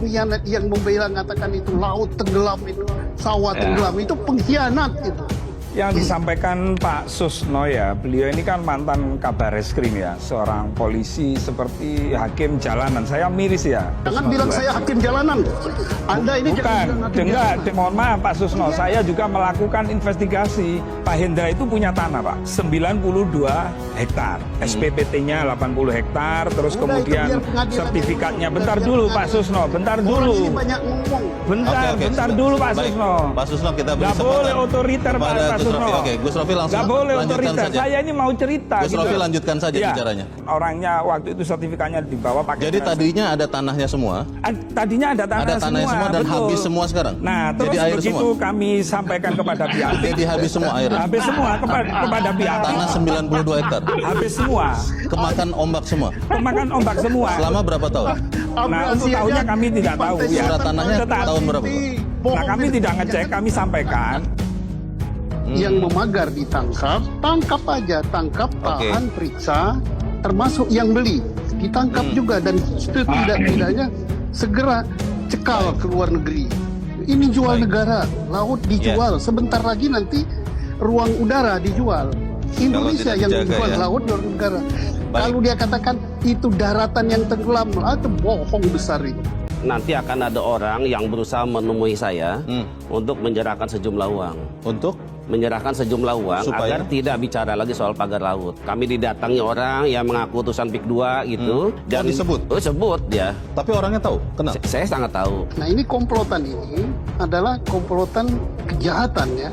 pengkhianat yang membela mengatakan itu laut tenggelam, itu sawah tenggelam, itu pengkhianat itu. Yang disampaikan Pak Susno ya, beliau ini kan mantan Kabar Reskrim ya, seorang polisi seperti hakim jalanan. Saya miris ya. Jangan bilang saya hakim jalanan. Anda ini bukan, mohon maaf Pak Susno, saya juga melakukan investigasi. Pak Hendra itu punya tanah Pak, 92 hektar. SPPT-nya 80 hektar, terus kemudian sertifikatnya. Bentar dulu Pak Susno, bentar dulu. Banyak ngomong. Bentar dulu Pak Susno. Pak Susno, kita beri Nggak boleh otoriter Pak Susno. Oke, Gus Rofi langsung nggak boleh lanjutkan otoriter. saja. Saya ini mau cerita. Gus Rofi lanjutkan saja Ya, bicaranya. orangnya waktu itu sertifikatnya dibawa pakai. Jadi tadinya ada tanahnya semua. Tadinya ada tanahnya semua dan betul. habis semua sekarang. Nah, terus jadi air begitu semua. kami sampaikan kepada pihak. Jadi habis semua airnya. Habis semua kepada pihak. Tanah 92 hektar. Habis semua. Kemakan ombak semua. Kemakan ombak semua. Selama berapa tahun? Nah, untuk tahunnya kami tidak tahu. Surat tanahnya tahun berapa? Nah, kami tidak ngecek, kami sampaikan. Yang memagar ditangkap, tangkap aja, tangkap, tahan, periksa, termasuk yang beli, ditangkap juga dan setidak-tidaknya segera cekal ke luar negeri. Ini jual negara, laut dijual, sebentar lagi nanti ruang udara dijual. Indonesia yang dijual laut luar negara. Kalau dia katakan itu daratan yang tenggelam, itu bohong besar itu. Nanti akan ada orang yang berusaha menemui saya untuk menyerahkan sejumlah uang. Untuk? Menyerahkan sejumlah uang agar tidak bicara lagi soal pagar laut. Kami didatangi orang yang mengaku utusan PIK 2 gitu. Dan disebut? Sebut dia. Tapi orangnya tahu? Kenal? Saya sangat tahu. Nah ini komplotan ini adalah komplotan kejahatan ya.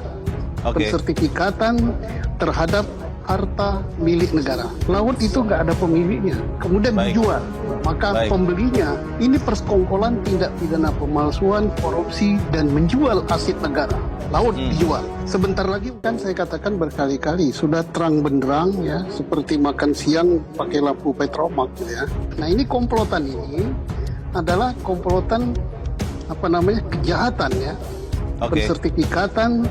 Pensertifikatan terhadap harta milik negara. Laut itu nggak ada pemiliknya, kemudian dijual. Maka pembelinya ini persekongkolan tindak pidana pemalsuan, korupsi, dan menjual aset negara. Laut dijual. Sebentar lagi kan saya katakan berkali-kali sudah terang benderang ya, seperti makan siang pakai lampu petromak ya. Nah ini komplotan ini adalah komplotan kejahatan ya. Pensertifikatan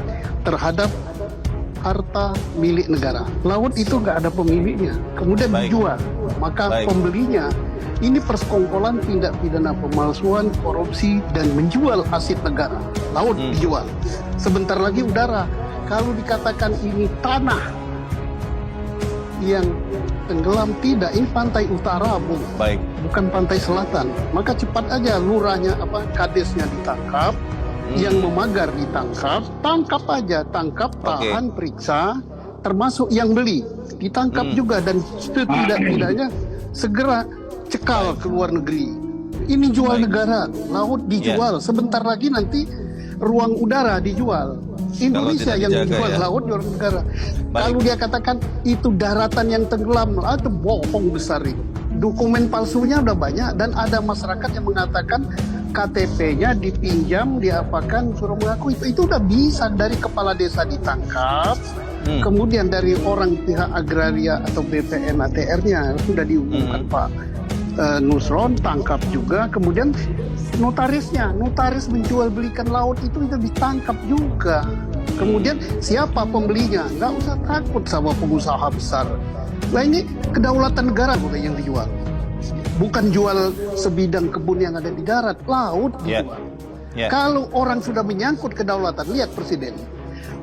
terhadap harta milik negara. Laut itu nggak ada pemiliknya, kemudian dijual. Maka pembelinya ini persekongkolan tindak pidana pemalsuan, korupsi, dan menjual aset negara. Laut dijual. Sebentar lagi udara. Kalau dikatakan ini tanah yang tenggelam, tidak. Ini pantai utara, Bu. Bukan pantai selatan. Maka cepat aja lurahnya, kadesnya ditangkap. Yang memagar ditangkap, tangkap aja, tangkap, tahan, periksa, termasuk yang beli, ditangkap juga dan setidak-tidaknya segera cekal ke luar negeri. Ini jual negara, laut dijual, sebentar lagi nanti ruang udara dijual. Indonesia yang dijual laut luar negara. Kalau dia katakan itu daratan yang tenggelam, itu bohong besar itu. Dokumen palsunya udah banyak dan ada masyarakat yang mengatakan KTP-nya dipinjam, diapakan, suruh mengaku itu udah bisa. Dari kepala desa ditangkap, kemudian dari orang pihak agraria atau BPN ATR-nya sudah diumumkan Pak Nusron, tangkap juga. Kemudian notarisnya, notaris menjual belikan laut itu ditangkap juga. Kemudian siapa pembelinya? Nggak usah takut sama pengusaha besar. Nah ini kedaulatan negara yang dijual. Bukan jual sebidang kebun yang ada di darat, laut dijual. Kalau orang sudah menyangkut kedaulatan, lihat Presiden.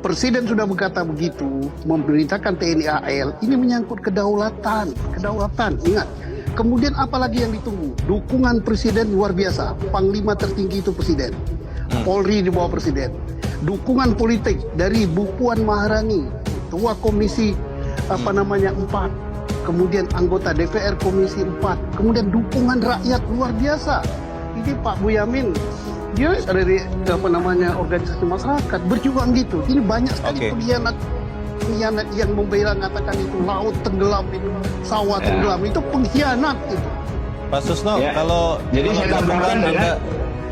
Presiden sudah berkata begitu, memerintahkan TNI AL, ini menyangkut kedaulatan, ingat. Kemudian apalagi yang ditunggu? Dukungan Presiden luar biasa, Panglima tertinggi itu Presiden. Polri di bawah Presiden. Dukungan politik dari Bu Puan Maharani, Ketua Komisi 4. Kemudian anggota DPR Komisi 4, kemudian dukungan rakyat luar biasa. Ini Pak Boyamin, dia dari organisasi masyarakat berjuang gitu. Ini banyak sekali pengkhianat yang membela mengatakan itu laut tenggelam, itu sawah tenggelam, itu pengkhianat itu. Pak Susno, kalau saya pekan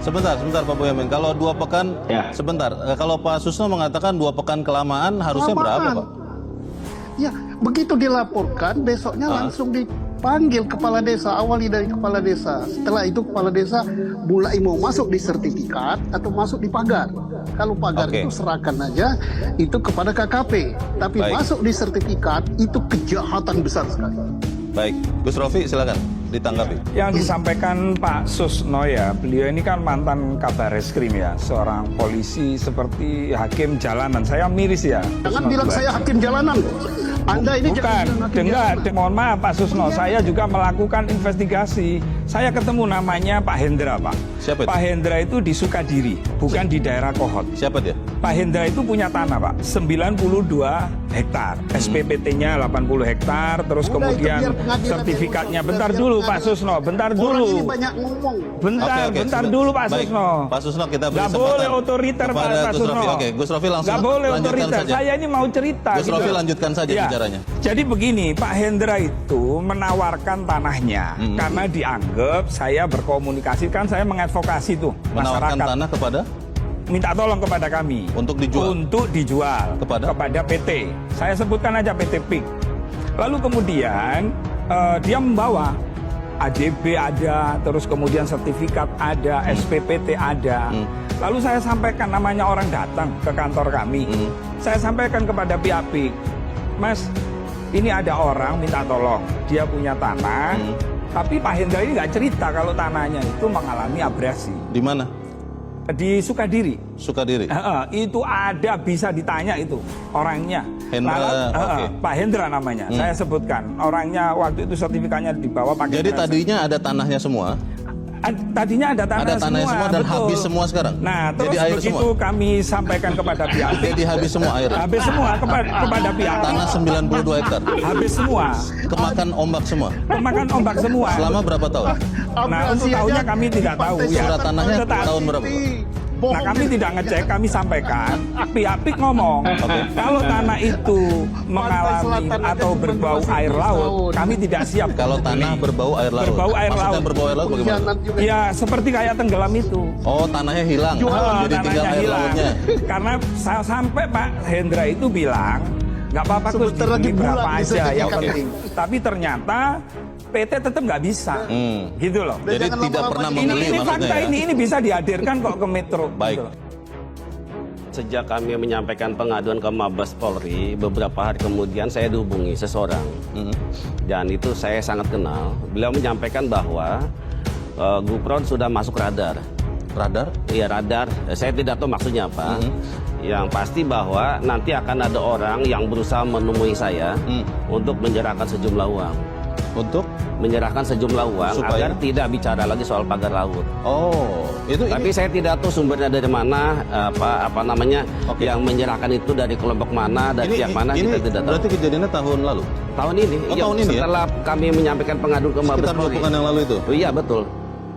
sebentar Pak Boyamin, kalau 2 pekan sebentar, kalau Pak Susno mengatakan 2 pekan kelamaan, harusnya berapa Pak? Ya, begitu dilaporkan, besoknya langsung dipanggil kepala desa, awali dari kepala desa. Setelah itu kepala desa mulai mau masuk di sertifikat atau masuk di pagar. Kalau pagar itu serahkan aja itu kepada KKP. Tapi masuk di sertifikat itu kejahatan besar sekali. Baik, Gus Rofi silakan ditanggapi. Yang disampaikan Pak Susno ya, beliau ini kan mantan kabar reskrim ya, seorang polisi seperti hakim jalanan. Saya miris ya. Jangan bilang saya hakim jalanan. Anda ini Bukan, mohon maaf Pak Susno, saya juga melakukan investigasi. Saya ketemu namanya Pak Hendra, Pak. Siapa itu? Pak Hendra itu di Sukadiri, bukan di daerah Kohot. Siapa dia? Pak Hendra itu punya tanah, Pak, 92 hektar. SPPT-nya 80 hektar, terus Udah, kemudian itu biar pengadilan sertifikatnya. yang Bentar urus, dulu biar Pak Susno, bentar Orang dulu. ini banyak ngomong. Bentar, Oke, bentar sebentar. dulu Pak Baik, Susno. Pak Susno, kita beri Nggak kesempatan boleh otoriter Pak kepada Gus Susno. Rofi. Oke, Gus Rofi langsung Nggak boleh lanjutkan otoriter. saja. Saya ini mau cerita. Gus Rofi lanjutkan saja Ya. bicaranya. Jadi begini, Pak Hendra itu menawarkan tanahnya karena dianggap saya berkomunikasi, kan saya mengadvokasi tuh Menawarkan masyarakat. tanah kepada Minta tolong kepada kami untuk dijual. untuk dijual Kepada PT. Saya sebutkan aja PT PIK. Lalu kemudian dia membawa ADB ada, terus kemudian sertifikat ada, SPPT ada. Lalu saya sampaikan, namanya orang datang ke kantor kami. Saya sampaikan kepada pihak PIK, Mas, ini ada orang minta tolong, dia punya tanah, tapi Pak Hendra ini nggak cerita kalau tanahnya itu mengalami abrasi. Di mana? Di Sukadiri. Sukadiri. Itu ada, bisa ditanya itu orangnya. Hendra, oke. Pak Hendra namanya. Saya sebutkan orangnya, waktu itu sertifikatnya dibawa pakai. Jadi tadinya ada tanahnya semua. Tadinya ada tanah tanahnya semua dan betul. habis semua sekarang. Nah, terus Jadi air begitu semua. kami sampaikan kepada pihak. Jadi habis semua air. Habis semua kepada pihak. Tanah 92 hektar. Habis semua. Kemakan ombak semua. Kemakan ombak semua. Selama berapa tahun? Nah, untuk tahunnya kami tidak tahu ya. Surat tanahnya Tetapi- tahun berapa? Nah, kami tidak ngecek, kami sampaikan. Pihak PIK ngomong, kalau tanah itu mengalami atau berbau air laut, kami tidak siap. Kalau tanah berbau air laut. Berbau air Maksudnya laut. berbau air laut bagaimana? Ya, seperti kayak tenggelam itu. Oh, tanahnya hilang. Jadi tinggal Tanahnya air hilang. lautnya. Karena sampai Pak Hendra itu bilang, nggak apa-apa Gus, Sebentar lagi ini berapa bulan bisa aja yang diikat. penting. Tapi ternyata PT tetap nggak bisa, gitu loh. Jadi Jangan tidak lama-lama pernah ini membeli Ini maksudnya fakta, ya? ini bisa dihadirkan kok ke Metro. Baik. gitu loh. Sejak kami menyampaikan pengaduan ke Mabes Polri, beberapa hari kemudian saya dihubungi seseorang. Dan itu saya sangat kenal. Beliau menyampaikan bahwa Gupron sudah masuk radar. Radar? Iya, radar. Saya tidak tahu maksudnya apa. Yang pasti bahwa nanti akan ada orang yang berusaha menemui saya untuk menyerahkan sejumlah uang. Untuk? Menyerahkan sejumlah uang Supaya? agar tidak bicara lagi soal pagar laut. Oh, itu Tapi saya tidak tahu sumbernya dari mana, apa namanya, Oke. yang menyerahkan itu dari kelompok mana, dari pihak mana, ini kita tidak tahu. berarti kejadiannya tahun lalu? Tahun ini, Oh, tahun ini ya? setelah kami menyampaikan pengaduan ke Mabes Sekitar 2 Polri. pekan yang lalu itu? Oh, iya, betul.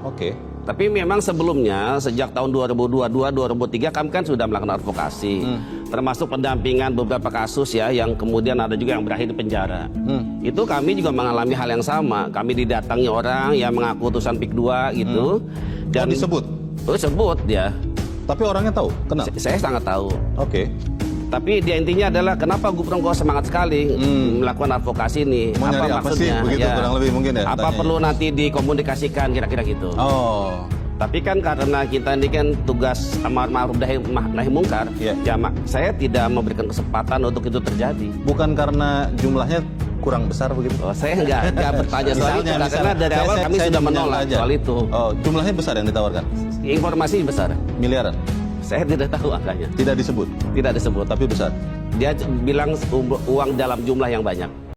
Oke. Tapi memang sebelumnya, sejak tahun 2022-2023 kami kan sudah melakukan advokasi. Termasuk pendampingan beberapa kasus ya, yang kemudian ada juga yang berakhir di penjara. Itu kami juga mengalami hal yang sama. Kami didatangi orang yang mengaku utusan PIK 2 gitu. Oh, disebut? Oh, sebut dia. Tapi orangnya tahu? Kenal? Saya sangat tahu. Oke. Tapi dia intinya adalah kenapa Gupron kok semangat sekali melakukan advokasi ini? Mau nyari apa sih? Begitu kurang lebih mungkin ya, Apa tanya. perlu nanti dikomunikasikan kira-kira gitu? Oh. Tapi kan karena kita ini kan tugas amar ma'ruf nahi mungkar, Iya. ya saya tidak memberikan kesempatan untuk itu terjadi. Bukan karena jumlahnya kurang besar begitu? Oh, saya nggak bertanya soal itu, karena dari awal kami sudah menolak soal itu. Oh, jumlahnya besar yang ditawarkan? Informasi besar, Miliaran? saya tidak tahu angkanya, Tidak disebut? tidak disebut. Tapi besar? Dia bilang uang dalam jumlah yang banyak.